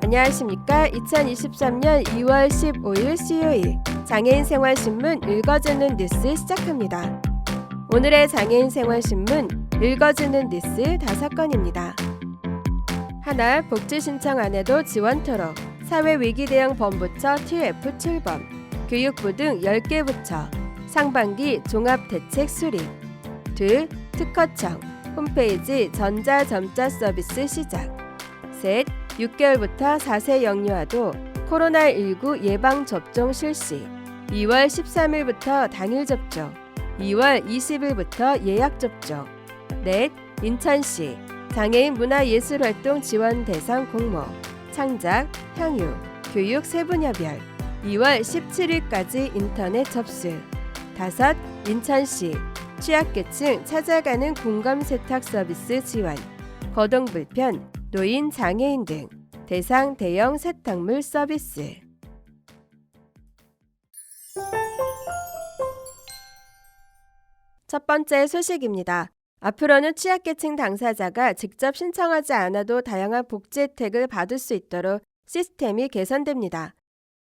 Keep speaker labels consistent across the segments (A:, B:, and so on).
A: 안녕하십니까. 2023년 2월 15일 수요일 장애인 생활신문 읽어주는 뉴스 시작합니다. 오늘의 장애인 생활신문 읽어주는 뉴스 5건입니다. 하나, 복지 신청 안 해도 지원토록 사회위기 대응 본부처 TF 출범, 교육부 등 10개 부처 상반기 종합대책 수립. 둘, 특허청 홈페이지 전자점자 서비스 시작. 셋, 6개월부터 4세 영유아도 코로나19 예방접종 실시. 2월 13일부터 당일 접종, 2월 20일부터 예약 접종. 넷, 인천시 장애인 문화예술활동 지원 대상 공모, 창작, 향유, 교육 세 분야별 2월 17일까지 인터넷 접수. 다섯, 인천시 취약계층 찾아가는 공감세탁 서비스 지원, 거동불편, 노인, 장애인 등 대상 대형 세탁물 서비스. 첫 번째 소식입니다. 앞으로는 취약계층 당사자가 직접 신청하지 않아도 다양한 복지 혜택을 받을 수 있도록 시스템이 개선됩니다.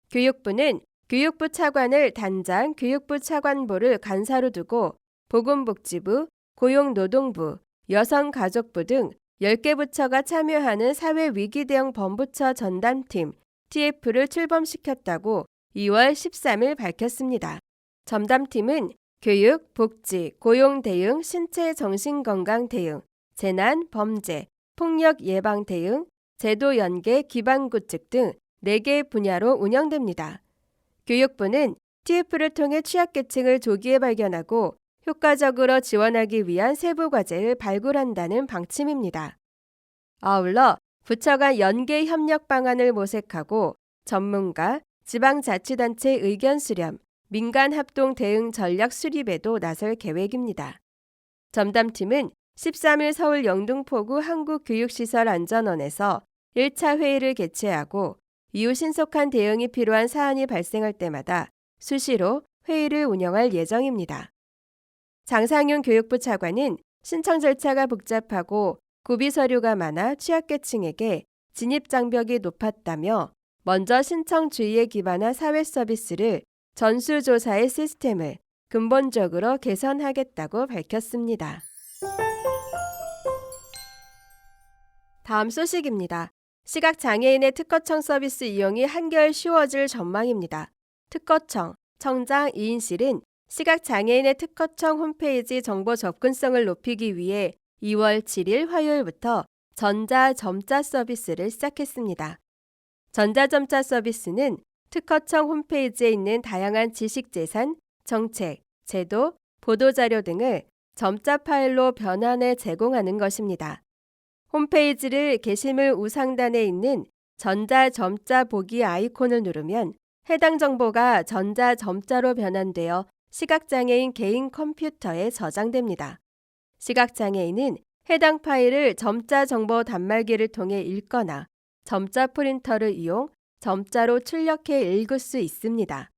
A: 교육부는 교육부 차관을 단장 교육부 차관보를 간사로 두고 보건복지부, 고용노동부, 여성가족부 등 10개 부처가 참여하는 사회위기대응 본부처 전담팀 TF를 출범시켰다고 2월 13일 밝혔습니다. 전담팀은 교육, 복지, 고용 대응, 신체 정신건강 대응, 재난, 범죄, 폭력 예방 대응, 제도 연계, 기반 구축 등 4개 분야로 운영됩니다. 교육부는 TF를 통해 취약계층을 조기에 발견하고 효과적으로 지원하기 위한 세부 과제를 발굴한다는 방침입니다. 아울러 부처 간 연계 협력 방안을 모색하고 전문가, 지방자치단체 의견 수렴, 민간 합동 대응 전략 수립에도 나설 계획입니다. 전담팀은 13일 서울 영등포구 한국교육시설안전원에서 1차 회의를 개최하고 이후 신속한 대응이 필요한 사안이 발생할 때마다 수시로 회의를 운영할 예정입니다. 장상윤 교육부 차관은 신청 절차가 복잡하고 구비 서류가 많아 취약계층에게 진입 장벽이 높았다며 먼저 신청 주의에 기반한 사회 서비스를 전수조사의 시스템을 근본적으로 개선하겠다고 밝혔습니다. 다음 소식입니다. 시각장애인의 특허청 서비스 이용이 한결 쉬워질 전망입니다. 특허청, 청장 이인실은 시각장애인의 특허청 홈페이지 정보 접근성을 높이기 위해 2월 7일 화요일부터 전자점자 서비스를 시작했습니다. 전자점자 서비스는 특허청 홈페이지에 있는 다양한 지식재산, 정책, 제도, 보도자료 등을 점자 파일로 변환해 제공하는 것입니다. 홈페이지를 게시물 우상단에 있는 전자점자 보기 아이콘을 누르면 해당 정보가 전자점자로 변환되어 시각장애인 개인 컴퓨터에 저장됩니다. 시각장애인은 해당 파일을 점자 정보 단말기를 통해 읽거나 점자 프린터를 이용 점자로 출력해 읽을 수 있습니다.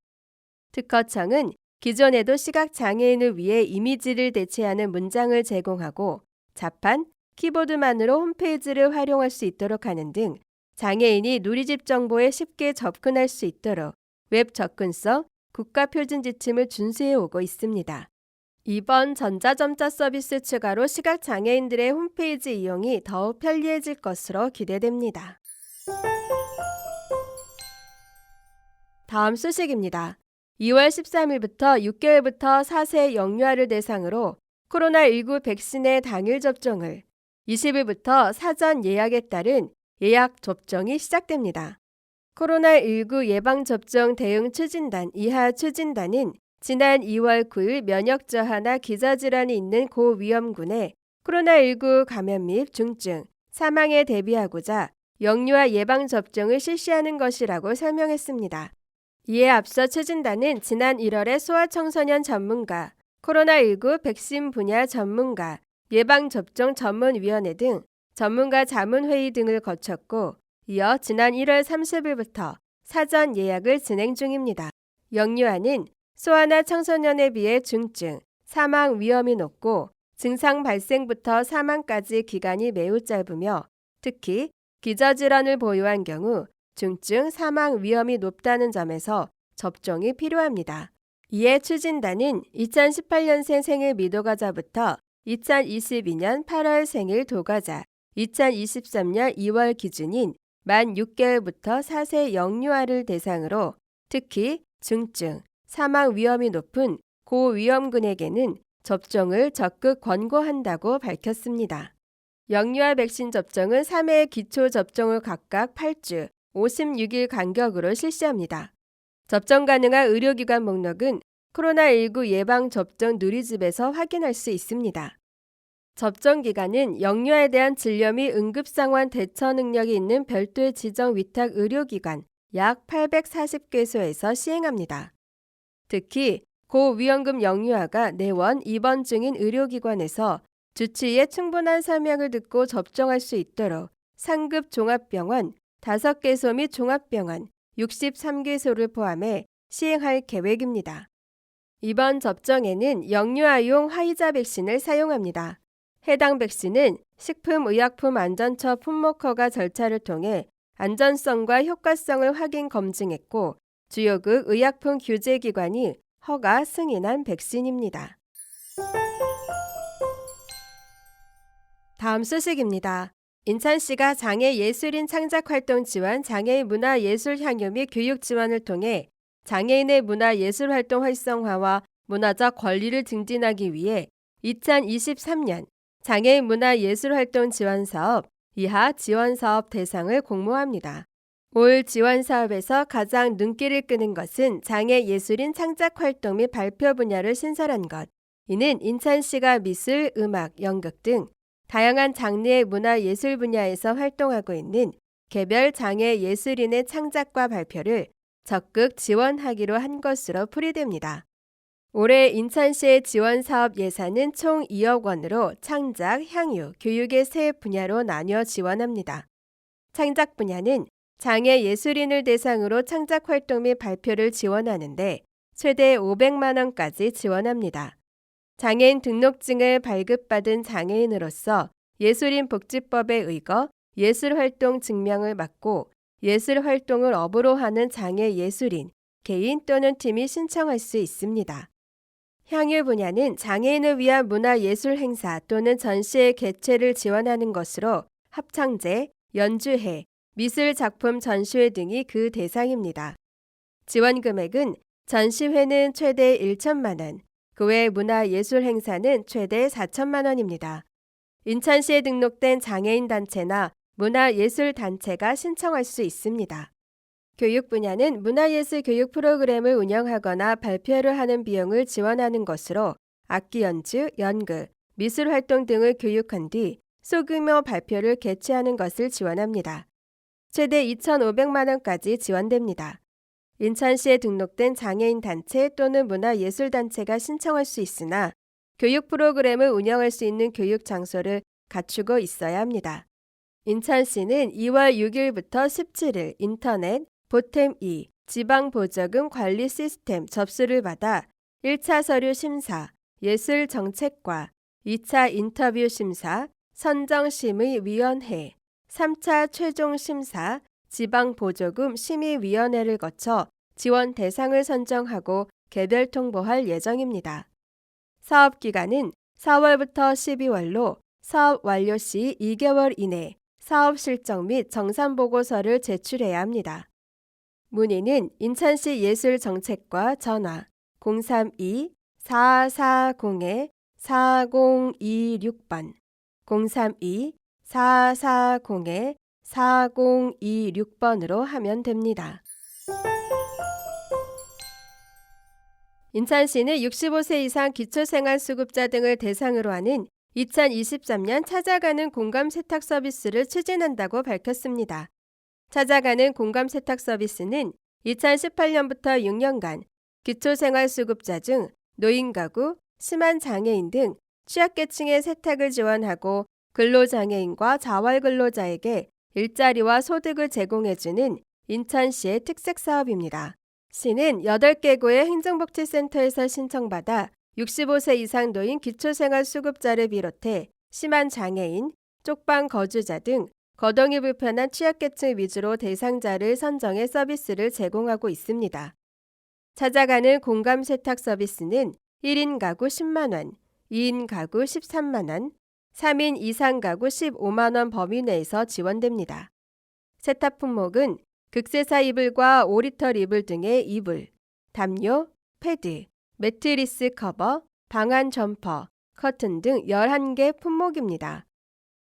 A: 특허청은 기존에도 시각장애인을 위해 이미지를 대체하는 문장을 제공하고 자판, 키보드만으로 홈페이지를 활용할 수 있도록 하는 등 장애인이 누리집 정보에 쉽게 접근할 수 있도록 웹 접근성, 국가표준 지침을 준수해 오고 있습니다. 이번 전자점자 서비스 추가로 시각장애인들의 홈페이지 이용이 더욱 편리해질 것으로 기대됩니다. 다음 소식입니다. 2월 13일부터 6개월부터 4세 영유아를 대상으로 코로나19 백신의 당일 접종을 20일부터 사전 예약에 따른 예약 접종이 시작됩니다. 코로나19 예방접종 대응 추진단 이하 추진단은 지난 2월 9일 면역 저하나 기저질환이 있는 고위험군에 코로나19 감염 및 중증, 사망에 대비하고자 영유아 예방접종을 실시하는 것이라고 설명했습니다. 이에 앞서 추진단은 지난 1월에 소아청소년 전문가, 코로나19 백신 분야 전문가, 예방접종 전문위원회 등 전문가 자문회의 등을 거쳤고 이어 지난 1월 30일부터 사전 예약을 진행 중입니다. 영유아는 소아나 청소년에 비해 중증, 사망 위험이 높고 증상 발생부터 사망까지 기간이 매우 짧으며 특히 기저질환을 보유한 경우 중증, 사망 위험이 높다는 점에서 접종이 필요합니다. 이에 추진단은 2018년생 생일 미도가자부터 2022년 8월 생일 도가자, 2023년 2월 기준인 만 6개월부터 4세 영유아를 대상으로 특히 중증, 사망 위험이 높은 고위험군에게는 접종을 적극 권고한다고 밝혔습니다. 영유아 백신 접종은 3회 기초 접종을 각각 8주, 56일 간격으로 실시합니다. 접종 가능한 의료기관 목록은 코로나19 예방접종 누리집에서 확인할 수 있습니다. 접종 기간은 영유아에 대한 진료 및 응급상황 대처 능력이 있는 별도의 지정 위탁 의료기관 약 840개소에서 시행합니다. 특히 고위험군 영유아가 내원 입원 중인 의료기관에서 주치의의 충분한 설명을 듣고 접종할 수 있도록 상급 종합병원 5개소 및 종합병원 63개소를 포함해 시행할 계획입니다. 이번 접종에는 영유아용 화이자 백신을 사용합니다. 해당 백신은 식품의약품안전처 품목허가 절차를 통해 안전성과 효과성을 확인 검증했고 주요국 의약품 규제기관이 허가 승인한 백신입니다. 다음 소식입니다. 인천시가 장애예술인 창작활동 지원, 장애인 문화예술 향유 및 교육 지원을 통해 장애인의 문화예술활동 활성화와 문화적 권리를 증진하기 위해 2023년 장애인 문화예술활동 지원사업 이하 지원사업 대상을 공모합니다. 올 지원사업에서 가장 눈길을 끄는 것은 장애예술인 창작활동 및 발표 분야를 신설한 것. 이는 인천시가 미술, 음악, 연극 등 다양한 장르의 문화예술 분야에서 활동하고 있는 개별 장애예술인의 창작과 발표를 적극 지원하기로 한 것으로 풀이됩니다. 올해 인천시의 지원사업 예산은 총 2억 원으로 창작, 향유, 교육의 세 분야로 나뉘어 지원합니다. 창작 분야는 장애예술인을 대상으로 창작활동 및 발표를 지원하는데 최대 500만 원까지 지원합니다. 장애인 등록증을 발급받은 장애인으로서 예술인복지법에 의거 예술활동 증명을 받고 예술활동을 업으로 하는 장애예술인, 개인 또는 팀이 신청할 수 있습니다. 향유 분야는 장애인을 위한 문화예술 행사 또는 전시의 개최를 지원하는 것으로 합창제, 연주회, 미술작품 전시회 등이 그 대상입니다. 지원 금액은 전시회는 최대 1천만 원, 그 외 문화예술 행사는 최대 4천만 원입니다. 인천시에 등록된 장애인 단체나 문화예술 단체가 신청할 수 있습니다. 교육 분야는 문화예술 교육 프로그램을 운영하거나 발표를 하는 비용을 지원하는 것으로 악기 연주, 연극, 미술활동 등을 교육한 뒤 소규모 발표를 개최하는 것을 지원합니다. 최대 2,500만 원까지 지원됩니다. 인천시에 등록된 장애인 단체 또는 문화예술단체가 신청할 수 있으나 교육 프로그램을 운영할 수 있는 교육 장소를 갖추고 있어야 합니다. 인천시는 2월 6일부터 17일 인터넷 보탬2 지방보조금 관리 시스템 접수를 받아 1차 서류 심사, 예술정책과 2차 인터뷰 심사, 선정심의위원회, 3차 최종 심사, 지방보조금 심의위원회를 거쳐 지원 대상을 선정하고 개별 통보할 예정입니다. 사업기간은 4월부터 12월로 사업 완료 시 2개월 이내 사업 실적 및 정산보고서를 제출해야 합니다. 문의는 인천시 예술정책과 전화 032-440-4026번 032-440-4026번으로 하면 됩니다. 인천시는 65세 이상 기초생활수급자 등을 대상으로 하는 2023년 찾아가는 공감세탁 서비스를 추진한다고 밝혔습니다. 찾아가는 공감세탁 서비스는 2018년부터 6년간 기초생활수급자 중 노인가구, 심한 장애인 등 취약계층의 세탁을 지원하고 근로장애인과 자활근로자에게 일자리와 소득을 제공해주는 인천시의 특색사업입니다. 시는 8개구의 행정복지센터에서 신청받아 65세 이상 노인 기초생활수급자를 비롯해 심한 장애인, 쪽방 거주자 등 거동이 불편한 취약계층 위주로 대상자를 선정해 서비스를 제공하고 있습니다. 찾아가는 공감 세탁 서비스는 1인 가구 10만 원, 2인 가구 13만 원, 3인 이상 가구 15만 원 범위 내에서 지원됩니다. 세탁 품목은 극세사 이불과 오리털 이불 등의 이불, 담요, 패드, 매트리스 커버, 방한 점퍼, 커튼 등 11개 품목입니다.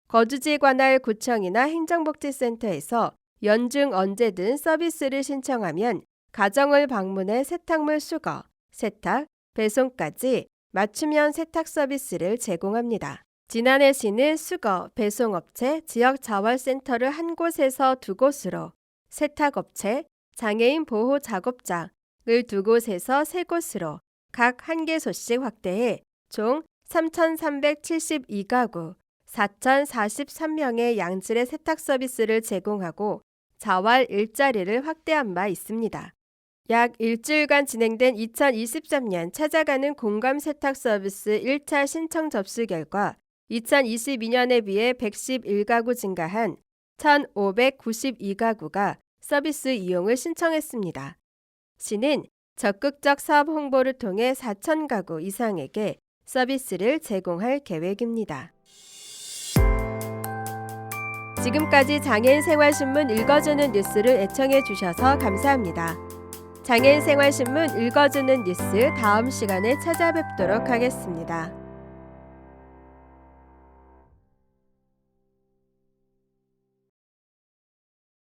A: 거주지 관할 구청이나 행정복지센터에서 연중 언제든 서비스를 신청하면 가정을 방문해 세탁물 수거, 세탁, 배송까지 맞춤형 세탁 서비스를 제공합니다. 지난해 시는 수거, 배송업체, 지역자활센터를 한 곳에서 두 곳으로, 세탁업체, 장애인 보호 작업장을 두 곳에서 세 곳으로 각 한 개소씩 확대해 총 3,372가구, 4,043명의 양질의 세탁 서비스를 제공하고 자활 일자리를 확대한 바 있습니다. 약 일주일간 진행된 2023년 찾아가는 공감 세탁 서비스 1차 신청 접수 결과 2022년에 비해 111가구 증가한 1,592가구가 서비스 이용을 신청했습니다. 시는 적극적 사업 홍보를 통해 4,000가구 이상에게 서비스를 제공할 계획입니다. 지금까지 장애인 생활신문 읽어주는 뉴스를 애청해 주셔서 감사합니다. 장애인 생활신문 읽어주는 뉴스 다음 시간에 찾아뵙도록 하겠습니다.